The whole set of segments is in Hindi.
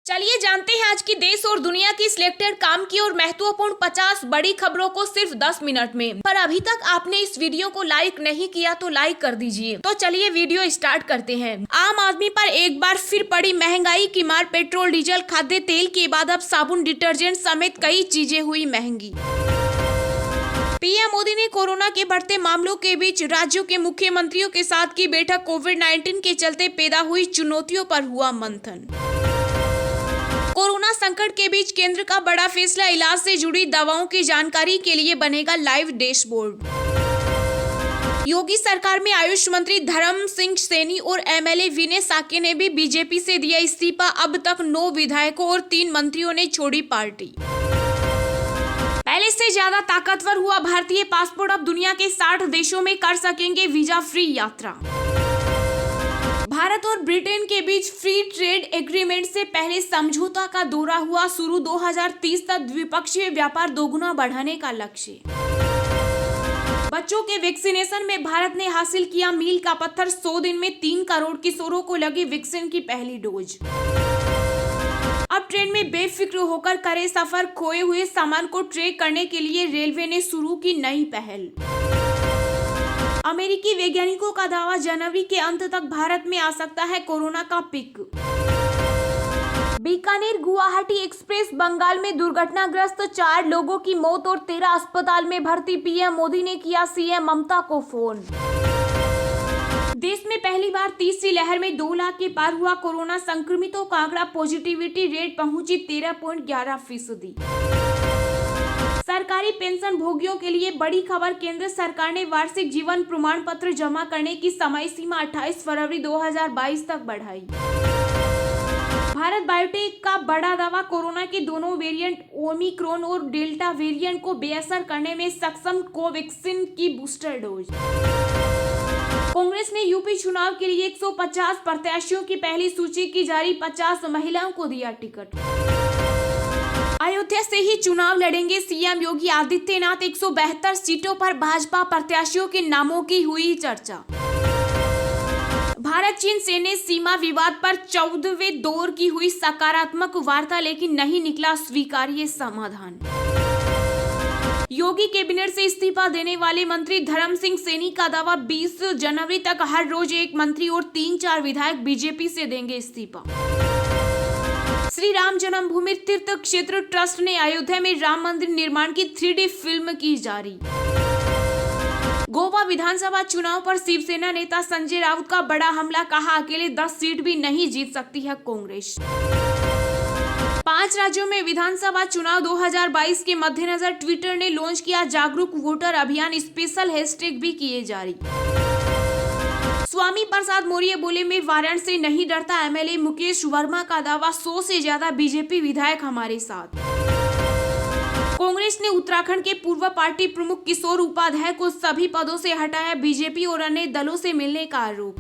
चलिए जानते हैं आज की देश और दुनिया की सिलेक्टेड काम की और महत्वपूर्ण 50 बड़ी खबरों को सिर्फ 10 मिनट में। पर अभी तक आपने इस वीडियो को लाइक नहीं किया तो लाइक कर दीजिए। तो चलिए वीडियो स्टार्ट करते हैं। आम आदमी पर एक बार फिर पड़ी महंगाई की मार। पेट्रोल, डीजल, खाद्य तेल के बाद अब साबुन, डिटर्जेंट समेत कई चीजें हुई महंगी। पीएम मोदी ने कोरोना के बढ़ते मामलों के बीच राज्यों के मुख्यमंत्रियों के साथ की बैठक। कोविड-19 के चलते पैदा हुई चुनौतियों पर हुआ मंथन। कोरोना संकट के बीच केंद्र का बड़ा फैसला, इलाज से जुड़ी दवाओं की जानकारी के लिए बनेगा लाइव डैशबोर्ड। योगी सरकार में आयुष मंत्री धर्म सिंह सैनी और एमएलए विनय साके ने भी बीजेपी से दिया इस्तीफा। अब तक 9 विधायकों और 3 मंत्रियों ने छोड़ी पार्टी। पहले से ज्यादा ताकतवर हुआ भारतीय पासपोर्ट। अब दुनिया के 60 देशों में कर सकेंगे वीजा फ्री यात्रा। भारत और ब्रिटेन के बीच फ्री ट्रेड एग्रीमेंट से पहले समझौता का दौरा हुआ शुरू। 2030 तक द्विपक्षीय व्यापार दोगुना बढ़ाने का लक्ष्य। बच्चों के वैक्सीनेशन में भारत ने हासिल किया मील का पत्थर। 100 दिन में 3 करोड़ किशोरों को लगी वैक्सीन की पहली डोज। अब ट्रेन में बेफिक्र होकर करे सफर। खोए हुए सामान को ट्रैक करने के लिए रेलवे ने शुरू की नई पहल। अमेरिकी वैज्ञानिकों का दावा, जनवरी के अंत तक भारत में आ सकता है कोरोना का पिक। बीकानेर गुवाहाटी एक्सप्रेस बंगाल में दुर्घटनाग्रस्त, 4 लोगों की मौत और 13 अस्पताल में भर्ती। पीएम मोदी ने किया सीएम ममता को फोन। देश में पहली बार तीसरी लहर में 2 लाख के पार हुआ कोरोना संक्रमितों का आंकड़ा। पॉजिटिविटी रेट पहुंची 13.11%। सरकारी पेंशन भोगियों के लिए बड़ी खबर, केंद्र सरकार ने वार्षिक जीवन प्रमाण पत्र जमा करने की समय सीमा 28 फरवरी 2022 तक बढ़ाई। भारत बायोटेक का बड़ा दावा, कोरोना के दोनों वेरिएंट ओमिक्रॉन और डेल्टा वेरिएंट को बेअसर करने में सक्षम। कोवैक्सीन की बूस्टर डोज। कांग्रेस ने यूपी चुनाव के लिए 150 प्रत्याशियों की पहली सूची की जारी। 50 महिलाओं को दिया टिकट। अयोध्या से ही चुनाव लड़ेंगे सीएम योगी आदित्यनाथ। 172 सीटों पर भाजपा प्रत्याशियों के नामों की हुई चर्चा। भारत चीन सैन्य सीमा विवाद पर 14वें दौर की हुई सकारात्मक वार्ता, लेकिन नहीं निकला स्वीकार्य समाधान। योगी कैबिनेट से इस्तीफा देने वाले मंत्री धर्म सिंह सैनी का दावा, 20 जनवरी तक हर रोज एक मंत्री और 3-4 विधायक बीजेपी से देंगे इस्तीफा। श्री राम जन्मभूमि तीर्थ क्षेत्र ट्रस्ट ने अयोध्या में राम मंदिर निर्माण की 3D फिल्म की जारी। गोवा विधानसभा चुनाव पर शिवसेना नेता संजय राउत का बड़ा हमला, कहा अकेले 10 सीट भी नहीं जीत सकती है कांग्रेस। 5 राज्यों में विधानसभा चुनाव 2022 के मद्देनजर ट्विटर ने लॉन्च किया जागरूक वोटर अभियान। स्पेशल हैशटैग भी किए जारी। स्वामी प्रसाद मौर्य बोले, मैं वाराणसी से नहीं डरता। एमएलए मुकेश वर्मा का दावा, 100 से ज्यादा बीजेपी विधायक हमारे साथ। कांग्रेस ने उत्तराखंड के पूर्व पार्टी प्रमुख किशोर उपाध्याय को सभी पदों से हटाया। बीजेपी और अन्य दलों से मिलने का आरोप।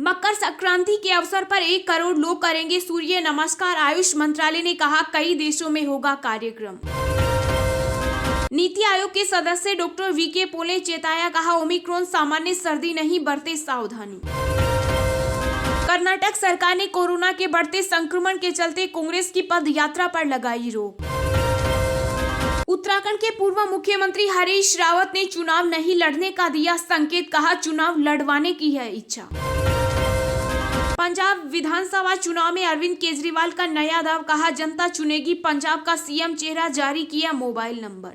मकर संक्रांति के अवसर पर 1 करोड़ लोग करेंगे सूर्य नमस्कार। आयुष मंत्रालय ने कहा कई देशों में होगा कार्यक्रम। नीति आयोग के सदस्य डॉक्टर वीके पॉल ने चेताया, कहा ओमिक्रॉन सामान्य सर्दी नहीं, बरते सावधानी। कर्नाटक सरकार ने कोरोना के बढ़ते संक्रमण के चलते कांग्रेस की पद यात्रा पर लगाई रोक। उत्तराखंड के पूर्व मुख्यमंत्री हरीश रावत ने चुनाव नहीं लड़ने का दिया संकेत, कहा चुनाव लड़वाने की है इच्छा। पंजाब विधानसभा चुनाव में अरविंद केजरीवाल का नया दाव, कहा जनता चुनेगी पंजाब का सीएम चेहरा, जारी किया मोबाइल नंबर।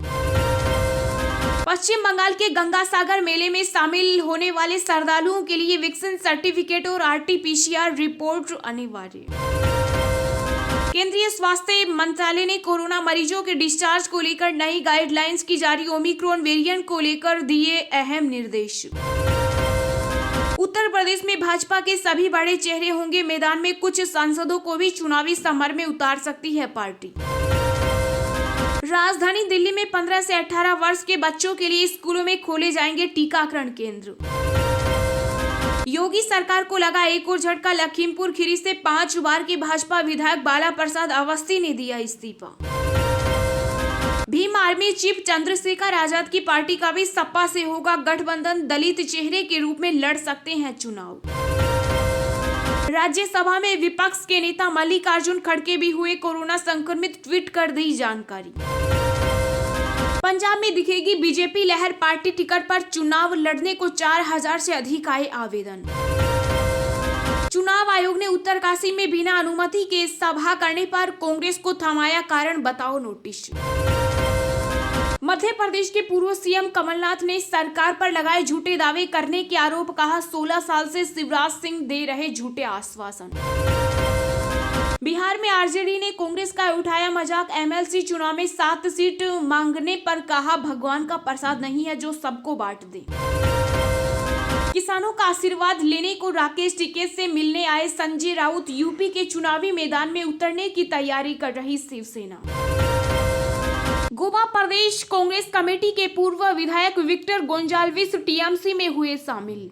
पश्चिम बंगाल के गंगासागर मेले में शामिल होने वाले श्रद्धालुओं के लिए वैक्सीन सर्टिफिकेट और RT-PCR रिपोर्ट अनिवार्य। केंद्रीय स्वास्थ्य मंत्रालय ने कोरोना मरीजों के डिस्चार्ज को लेकर नई गाइडलाइंस की जारी। ओमिक्रॉन वेरिएंट को लेकर दिए अहम निर्देश। उत्तर प्रदेश में भाजपा के सभी बड़े चेहरे होंगे मैदान में। कुछ सांसदों को भी चुनावी समर में उतार सकती है पार्टी। राजधानी दिल्ली में 15 से 18 वर्ष के बच्चों के लिए स्कूलों में खोले जाएंगे टीकाकरण केंद्र। योगी सरकार को लगा एक और झटका, लखीमपुर खीरी से 5 बार के भाजपा विधायक बाला प्रसाद अवस्थी ने दिया इस्तीफा। भीम आर्मी चीफ चंद्रशेखर आजाद की पार्टी का भी सपा से होगा गठबंधन। दलित चेहरे के रूप में लड़ सकते हैं चुनाव। राज्यसभा में विपक्ष के नेता मल्लिकार्जुन खड़गे भी हुए कोरोना संक्रमित, ट्वीट कर दी जानकारी। पंजाब में दिखेगी बीजेपी लहर, पार्टी टिकट पर चुनाव लड़ने को 4000 से अधिक आए आवेदन। चुनाव आयोग ने उत्तरकाशी में बिना अनुमति के सभा करने पर कांग्रेस को थमाया, कारण बताओ नोटिस। मध्य प्रदेश के पूर्व सीएम कमलनाथ ने सरकार पर लगाए झूठे दावे करने के आरोप, कहा 16 साल से शिवराज सिंह दे रहे झूठे आश्वासन। बिहार में आरजेडी ने कांग्रेस का उठाया मजाक, एमएलसी चुनाव में 7 सीट मांगने पर कहा भगवान का प्रसाद नहीं है जो सबको बांट दे। किसानों का आशीर्वाद लेने को राकेश टिकैत से मिलने आए संजय राउत, यूपी के चुनावी मैदान में उतरने की तैयारी कर रही शिवसेना। गोवा प्रदेश कांग्रेस कमेटी के पूर्व विधायक विक्टर गोंजाल्विस टीएमसी में हुए शामिल।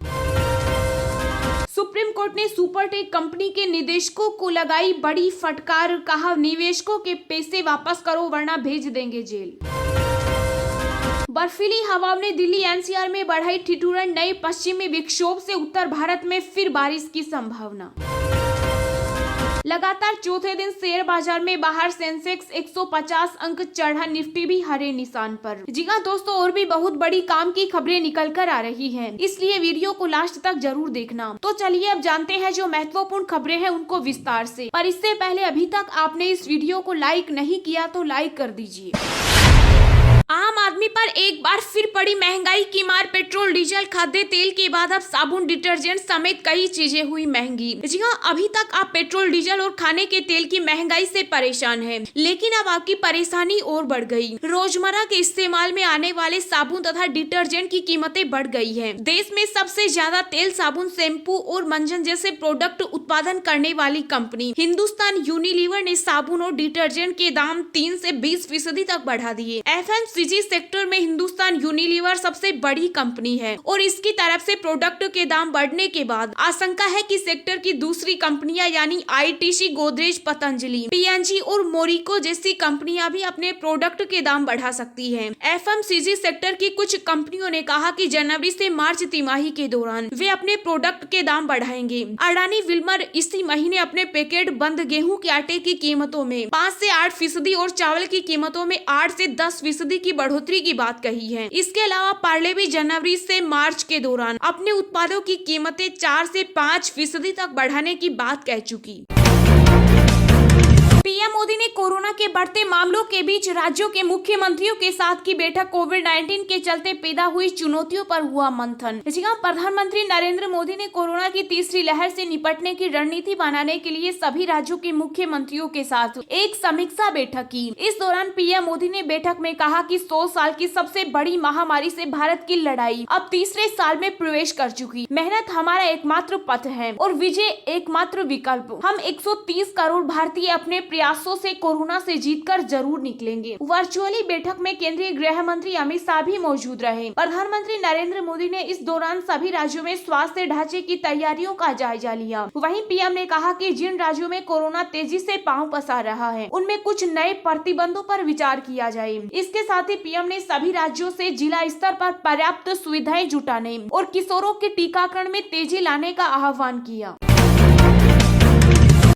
सुप्रीम कोर्ट ने सुपरटेक कंपनी के निदेशकों को लगाई बड़ी फटकार, कहा निवेशकों के पैसे वापस करो वरना भेज देंगे जेल। बर्फीली हवाओं ने दिल्ली एनसीआर में बढ़ाई ठिठुरन, नए पश्चिमी विक्षोभ से उत्तर भारत में फिर बारिश की संभावना। लगातार चौथे दिन शेयर बाजार में बाहर, सेंसेक्स 150 अंक चढ़ा, निफ्टी भी हरे निशान पर। जी हाँ दोस्तों, और भी बहुत बड़ी काम की खबरें निकल कर आ रही हैं, इसलिए वीडियो को लास्ट तक जरूर देखना। तो चलिए अब जानते हैं जो महत्वपूर्ण खबरें हैं उनको विस्तार से। पर इससे पहले अभी तक आपने इस वीडियो को लाइक नहीं किया तो लाइक कर दीजिए। आम आदमी पर एक बार फिर पड़ी महंगाई की मार, पेट्रोल डीजल खाद्य तेल के बाद अब साबुन डिटर्जेंट समेत कई चीजें हुई महंगी। जी हाँ, अभी तक आप पेट्रोल डीजल और खाने के तेल की महंगाई से परेशान हैं, लेकिन अब आपकी परेशानी और बढ़ गई। रोजमर्रा के इस्तेमाल में आने वाले साबुन तथा डिटर्जेंट की कीमतें बढ़ गई है। देश में सबसे ज्यादा तेल, साबुन, शैम्पू और मंजन जैसे प्रोडक्ट उत्पादन करने वाली कंपनी हिंदुस्तान यूनिलीवर ने साबुन और डिटर्जेंट के दाम 3 से 20% तक बढ़ा दिए। एफएमसीजी सेक्टर में हिंदुस्तान यूनिलीवर सबसे बड़ी कंपनी है और इसकी तरफ से प्रोडक्ट के दाम बढ़ने के बाद आशंका है कि सेक्टर की दूसरी कंपनियां यानी आईटीसी, गोदरेज, पतंजलि, पीएनजी और मोरिको जैसी कंपनियां भी अपने प्रोडक्ट के दाम बढ़ा सकती हैं। एफएमसीजी सेक्टर की कुछ कंपनियों ने कहा कि जनवरी से मार्च तिमाही के दौरान वे अपने प्रोडक्ट के दाम बढ़ाएंगे। अडानी विल्मर इसी महीने अपने पैकेट बंद गेहूं के आटे की कीमतों में 5 से 8% और चावल की कीमतों में 8 से 10% की बढ़ोतरी की बात कही है। इसके अलावा पार्ले भी जनवरी से मार्च के दौरान अपने उत्पादों की कीमतें 4 से 5% तक बढ़ाने की बात कह चुकी। पीएम मोदी ने कोरोना के बढ़ते मामलों के बीच राज्यों के मुख्यमंत्रियों के साथ की बैठक, कोविड-19 के चलते पैदा हुई चुनौतियों पर हुआ मंथन। जी हां, प्रधानमंत्री नरेंद्र मोदी ने कोरोना की तीसरी लहर से निपटने की रणनीति बनाने के लिए सभी राज्यों के मुख्यमंत्रियों के साथ एक समीक्षा बैठक की। इस दौरान पीएम मोदी ने बैठक में कहा कि 100 साल की सबसे बड़ी महामारी से भारत की लड़ाई अब तीसरे साल में प्रवेश कर चुकी। मेहनत हमारा एकमात्र पथ है और विजय एकमात्र विकल्प। हम 130 करोड़ भारतीय अपने प्रयासों से कोरोना से जीतकर जरूर निकलेंगे। वर्चुअली बैठक में केंद्रीय गृह मंत्री अमित शाह भी मौजूद रहे। प्रधानमंत्री नरेंद्र मोदी ने इस दौरान सभी राज्यों में स्वास्थ्य ढांचे की तैयारियों का जायजा लिया। वहीं पीएम ने कहा कि जिन राज्यों में कोरोना तेजी से पांव पसार रहा है उनमें कुछ नए प्रतिबंधों पर विचार किया जाए। इसके साथ ही पीएम ने सभी राज्यों से जिला स्तर पर पर्याप्त सुविधाएं जुटाने और किशोरों के टीकाकरण में तेजी लाने का आह्वान किया।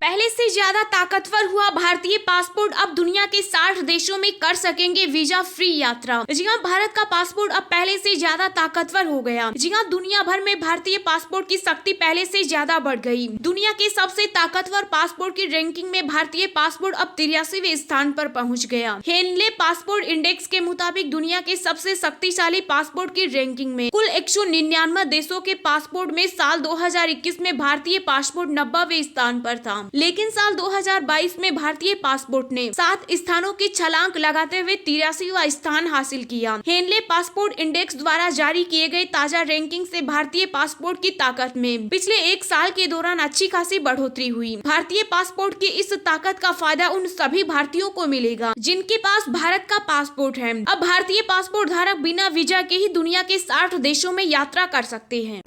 पहले से ज्यादा ताकतवर हुआ भारतीय पासपोर्ट, अब दुनिया के 60 देशों में कर सकेंगे वीजा फ्री यात्रा। जी हां, भारत का पासपोर्ट अब पहले से ज्यादा ताकतवर हो गया। जी हां, दुनिया भर में भारतीय पासपोर्ट की शक्ति पहले से ज्यादा बढ़ गई। दुनिया के सबसे ताकतवर पासपोर्ट की रैंकिंग में भारतीय पासपोर्ट अब 83वें स्थान पर पहुंच गया। हेनले पासपोर्ट इंडेक्स के मुताबिक दुनिया के सबसे शक्तिशाली पासपोर्ट की रैंकिंग में कुल 199 देशों के पासपोर्ट में साल 2021 में भारतीय पासपोर्ट 90वें स्थान पर था, लेकिन साल 2022 में भारतीय पासपोर्ट ने 7 स्थानों की छलांग लगाते हुए 83वां स्थान हासिल किया। हेनले पासपोर्ट इंडेक्स द्वारा जारी किए गए ताजा रैंकिंग से भारतीय पासपोर्ट की ताकत में पिछले 1 साल के दौरान अच्छी खासी बढ़ोतरी हुई। भारतीय पासपोर्ट की इस ताकत का फायदा उन सभी भारतीयों को मिलेगा जिनके पास भारत का पासपोर्ट है। अब भारतीय पासपोर्ट धारक बिना वीजा के ही दुनिया के 60 देशों में यात्रा कर सकते हैं।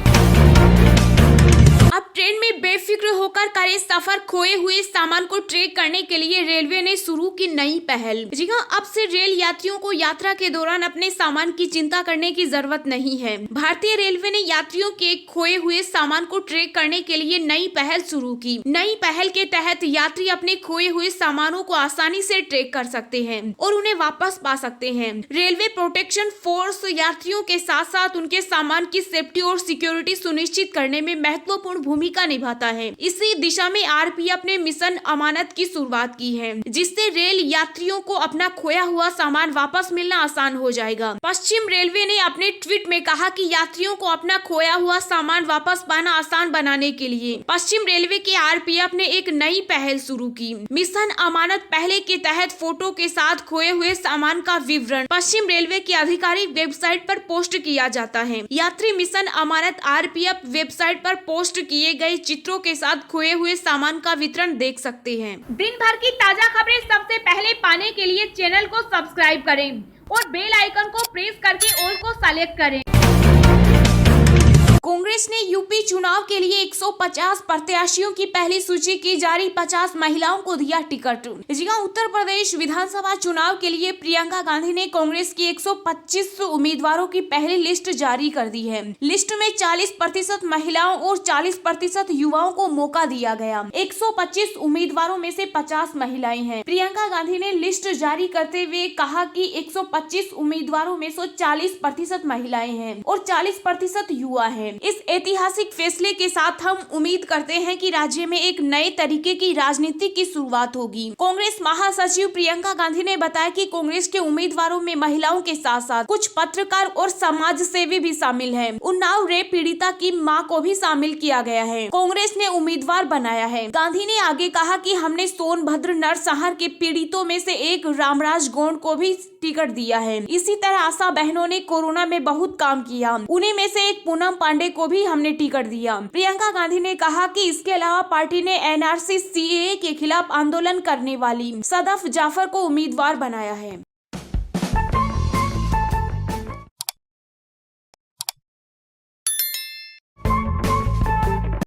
अब ट्रेन में बेफिक्र होकर करें सफर। खोए हुए सामान को ट्रैक करने के लिए रेलवे ने शुरू की नई पहल। जी हाँ, अब से रेल यात्रियों को यात्रा के दौरान अपने सामान की चिंता करने की जरूरत नहीं है। भारतीय रेलवे ने यात्रियों के खोए हुए सामान को ट्रैक करने के लिए नई पहल शुरू की। नई पहल के तहत यात्री अपने खोए हुए सामानों को आसानी से ट्रैक कर सकते हैं और उन्हें वापस पा सकते हैं। रेलवे प्रोटेक्शन फोर्स यात्रियों के साथ साथ उनके सामान की सेफ्टी और सिक्योरिटी सुनिश्चित करने में महत्वपूर्ण भूमिका निभाता है। इसी दिशा में आरपीएफ ने मिशन अमानत की शुरुआत की है, जिससे रेल यात्रियों को अपना खोया हुआ सामान वापस मिलना आसान हो जाएगा। पश्चिम रेलवे ने अपने ट्वीट में कहा कि यात्रियों को अपना खोया हुआ सामान वापस पाना आसान बनाने के लिए पश्चिम रेलवे के आरपीएफ ने एक नई पहल शुरू की। मिशन अमानत पहले के तहत फोटो के साथ खोए हुए सामान का विवरण पश्चिम रेलवे की आधिकारिक वेबसाइट पर पोस्ट किया जाता है। यात्री मिशन अमानत आरपीएफ वेबसाइट पर पोस्ट किए गए चित्रों के साथ खोए हुए सामान का वितरण देख सकते हैं। दिन भर की ताजा खबरें सबसे पहले पाने के लिए चैनल को सब्सक्राइब करें और बेल आइकन को प्रेस करके ऑल को सेलेक्ट करें। कांग्रेस ने यूपी चुनाव के लिए 150 प्रत्याशियों की पहली सूची की जारी। 50 महिलाओं को दिया टिकट। जी हां, उत्तर प्रदेश विधानसभा चुनाव के लिए प्रियंका गांधी ने कांग्रेस की 125 उम्मीदवारों की पहली लिस्ट जारी कर दी है। लिस्ट में 40% महिलाओं और 40% युवाओं को मौका दिया गया। 125 उम्मीदवारों में से 50 महिलाएं हैं। प्रियंका गांधी ने लिस्ट जारी करते हुए कहा कि 125 उम्मीदवारों में से 40% महिलाएं हैं और 40% युवा हैं। इस ऐतिहासिक फैसले के साथ हम उम्मीद करते हैं कि राज्य में एक नए तरीके की राजनीति की शुरुआत होगी। कांग्रेस महासचिव प्रियंका गांधी ने बताया कि कांग्रेस के उम्मीदवारों में महिलाओं के साथ साथ कुछ पत्रकार और समाज सेवी भी शामिल हैं। उन्नाव रेप पीड़िता की मां को भी शामिल किया गया है। कांग्रेस ने उम्मीदवार बनाया है। गांधी ने आगे कहा कि हमने सोनभद्र नरसंहार के पीड़ितों में से एक रामराज गौंड को भी टिकट दिया है। इसी तरह आशा बहनों ने कोरोना में बहुत काम किया, उन्हीं में से एक पूनम पांडे को भी हमने टिकट दिया। प्रियंका गांधी ने कहा कि इसके अलावा पार्टी ने एनआरसी सीएए के खिलाफ आंदोलन करने वाली सदफ जाफर को उम्मीदवार बनाया है।